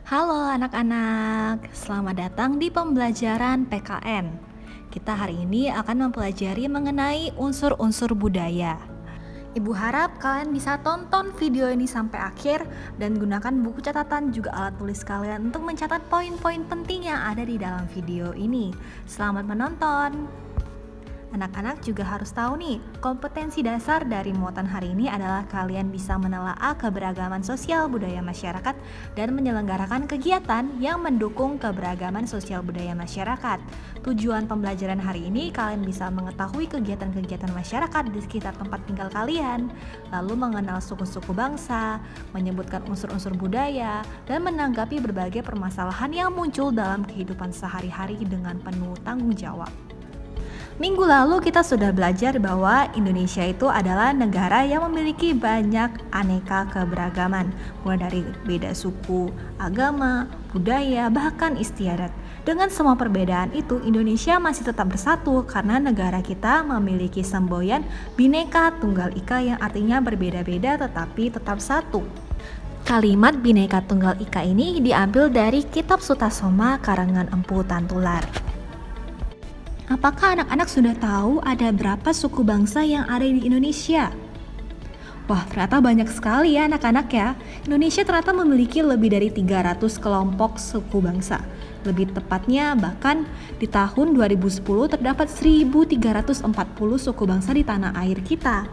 Halo anak-anak, selamat datang di pembelajaran PKN. Kita hari ini akan mempelajari mengenai unsur-unsur budaya. Ibu harap kalian bisa tonton video ini sampai akhir dan gunakan buku catatan juga alat tulis kalian untuk mencatat poin-poin penting yang ada di dalam video ini. Selamat menonton! Anak-anak juga harus tahu nih, kompetensi dasar dari muatan hari ini adalah kalian bisa menelaah keberagaman sosial budaya masyarakat dan menyelenggarakan kegiatan yang mendukung keberagaman sosial budaya masyarakat. Tujuan pembelajaran hari ini kalian bisa mengetahui kegiatan-kegiatan masyarakat di sekitar tempat tinggal kalian, lalu mengenal suku-suku bangsa, menyebutkan unsur-unsur budaya, dan menanggapi berbagai permasalahan yang muncul dalam kehidupan sehari-hari dengan penuh tanggung jawab. Minggu lalu kita sudah belajar bahwa Indonesia itu adalah negara yang memiliki banyak aneka keberagaman, mulai dari beda suku, agama, budaya, bahkan istiadat. Dengan semua perbedaan itu, Indonesia masih tetap bersatu karena negara kita memiliki semboyan Bhinneka Tunggal Ika yang artinya berbeda-beda tetapi tetap satu. Kalimat Bhinneka Tunggal Ika ini diambil dari Kitab Sutasoma karangan Empu Tantular. Apakah anak-anak sudah tahu ada berapa suku bangsa yang ada di Indonesia? Wah, ternyata banyak sekali ya anak-anak ya. Indonesia ternyata memiliki lebih dari 300 kelompok suku bangsa. Lebih tepatnya bahkan di tahun 2010 terdapat 1340 suku bangsa di tanah air kita.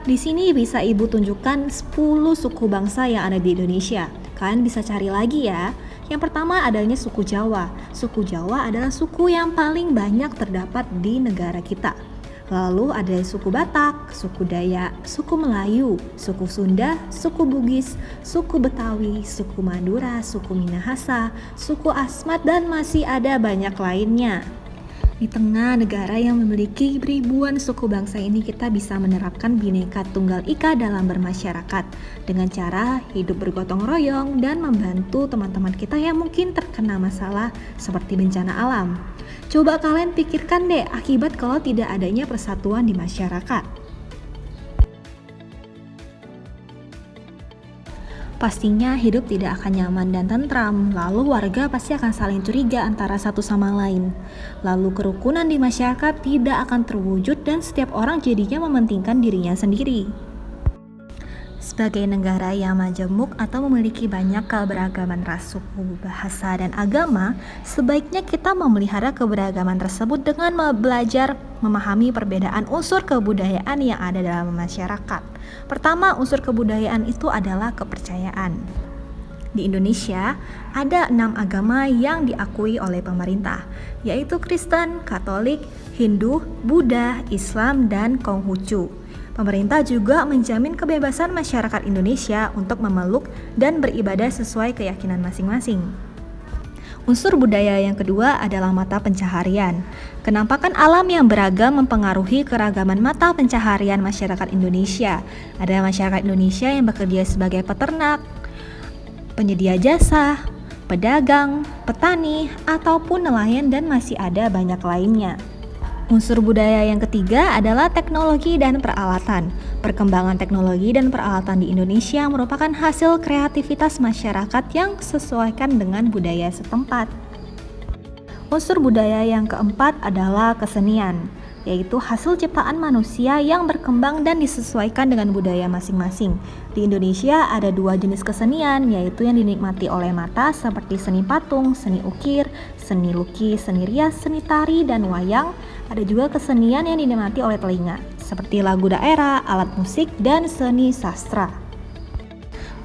Di sini bisa Ibu tunjukkan 10 suku bangsa yang ada di Indonesia. Kalian bisa cari lagi ya. Yang pertama adanya suku Jawa. Suku Jawa adalah suku yang paling banyak terdapat di negara kita. Lalu ada suku Batak, suku Dayak, suku Melayu, suku Sunda, suku Bugis, suku Betawi, suku Madura, suku Minahasa, suku Asmat, dan masih ada banyak lainnya. Di tengah negara yang memiliki ribuan suku bangsa ini, kita bisa menerapkan Bhinneka Tunggal Ika dalam bermasyarakat dengan cara hidup bergotong royong dan membantu teman-teman kita yang mungkin terkena masalah seperti bencana alam. Coba kalian pikirkan deh akibat kalau tidak adanya persatuan di masyarakat. Pastinya hidup tidak akan nyaman dan tentram, lalu warga pasti akan saling curiga antara satu sama lain. Lalu kerukunan di masyarakat tidak akan terwujud dan setiap orang jadinya mementingkan dirinya sendiri. Sebagai negara yang majemuk atau memiliki banyak keberagaman ras, suku, bahasa, dan agama, sebaiknya kita memelihara keberagaman tersebut dengan belajar memahami perbedaan unsur kebudayaan yang ada dalam masyarakat. Pertama, unsur kebudayaan itu adalah kepercayaan. Di Indonesia, ada 6 agama yang diakui oleh pemerintah, yaitu Kristen, Katolik, Hindu, Buddha, Islam, dan Konghucu. Pemerintah juga menjamin kebebasan masyarakat Indonesia untuk memeluk dan beribadah sesuai keyakinan masing-masing. Unsur budaya yang kedua adalah mata pencaharian. Kenampakan alam yang beragam mempengaruhi keragaman mata pencaharian masyarakat Indonesia. Ada masyarakat Indonesia yang bekerja sebagai peternak, penyedia jasa, pedagang, petani, ataupun nelayan, dan masih ada banyak lainnya. Unsur budaya yang ketiga adalah teknologi dan peralatan. Perkembangan teknologi dan peralatan di Indonesia merupakan hasil kreativitas masyarakat yang sesuaikan dengan budaya setempat. Unsur budaya yang keempat adalah kesenian, yaitu hasil ciptaan manusia yang berkembang dan disesuaikan dengan budaya masing-masing. Di Indonesia ada 2 jenis kesenian, yaitu yang dinikmati oleh mata seperti seni patung, seni ukir, seni lukis, seni rias, seni tari, dan wayang. Ada juga kesenian yang dinikmati oleh telinga, seperti lagu daerah, alat musik, dan seni sastra.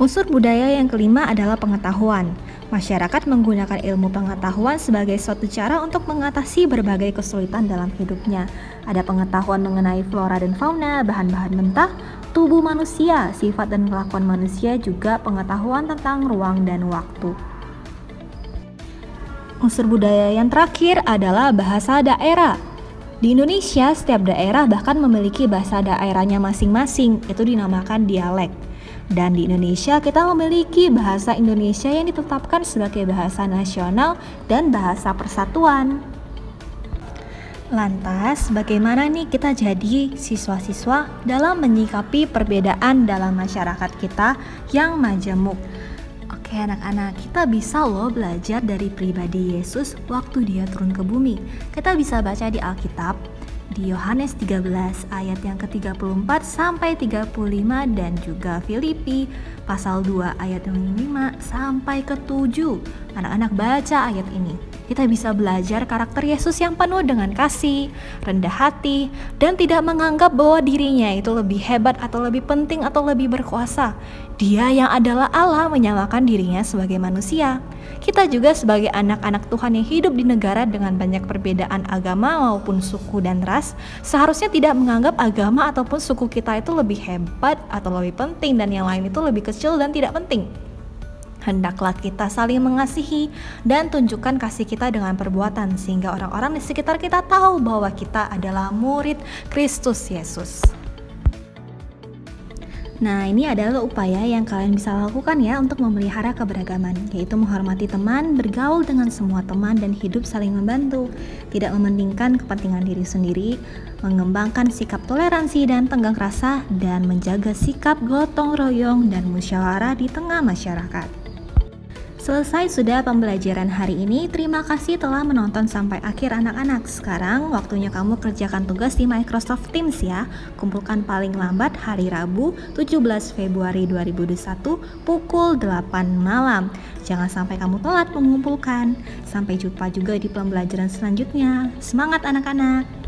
Unsur budaya yang kelima adalah pengetahuan. Masyarakat menggunakan ilmu pengetahuan sebagai suatu cara untuk mengatasi berbagai kesulitan dalam hidupnya. Ada pengetahuan mengenai flora dan fauna, bahan-bahan mentah, tubuh manusia, sifat dan kelakuan manusia, juga pengetahuan tentang ruang dan waktu. Unsur budaya yang terakhir adalah bahasa daerah. Di Indonesia, setiap daerah bahkan memiliki bahasa daerahnya masing-masing, itu dinamakan dialek. Dan di Indonesia kita memiliki bahasa Indonesia yang ditetapkan sebagai bahasa nasional dan bahasa persatuan. Lantas, bagaimana nih kita jadi siswa-siswa dalam menyikapi perbedaan dalam masyarakat kita yang majemuk? Oke anak-anak, kita bisa loh belajar dari pribadi Yesus waktu dia turun ke bumi. Kita bisa baca di Alkitab, di Yohanes 13 ayat yang ke-34 sampai 35 dan juga Filipi pasal 2 ayat yang 5 sampai ke-7. Anak-anak baca ayat ini. Kita bisa belajar karakter Yesus yang penuh dengan kasih, rendah hati, dan tidak menganggap bahwa dirinya itu lebih hebat atau lebih penting atau lebih berkuasa. Dia yang adalah Allah menyamakan dirinya sebagai manusia. Kita juga sebagai anak-anak Tuhan yang hidup di negara dengan banyak perbedaan agama maupun suku dan ras, seharusnya tidak menganggap agama ataupun suku kita itu lebih hebat atau lebih penting dan yang lain itu lebih kecil dan tidak penting. Hendaklah kita saling mengasihi dan tunjukkan kasih kita dengan perbuatan sehingga orang-orang di sekitar kita tahu bahwa kita adalah murid Kristus Yesus. Nah, ini adalah upaya yang kalian bisa lakukan ya untuk memelihara keberagaman, yaitu menghormati teman, bergaul dengan semua teman, dan hidup saling membantu. Tidak mementingkan kepentingan diri sendiri, mengembangkan sikap toleransi dan tenggang rasa, dan menjaga sikap gotong royong dan musyawarah di tengah masyarakat. Selesai sudah pembelajaran hari ini. Terima kasih telah menonton sampai akhir anak-anak. Sekarang waktunya kamu kerjakan tugas di Microsoft Teams ya. Kumpulkan paling lambat hari Rabu 17 Februari 2021 pukul 8 malam. Jangan sampai kamu telat mengumpulkan. Sampai jumpa juga di pembelajaran selanjutnya. Semangat anak-anak!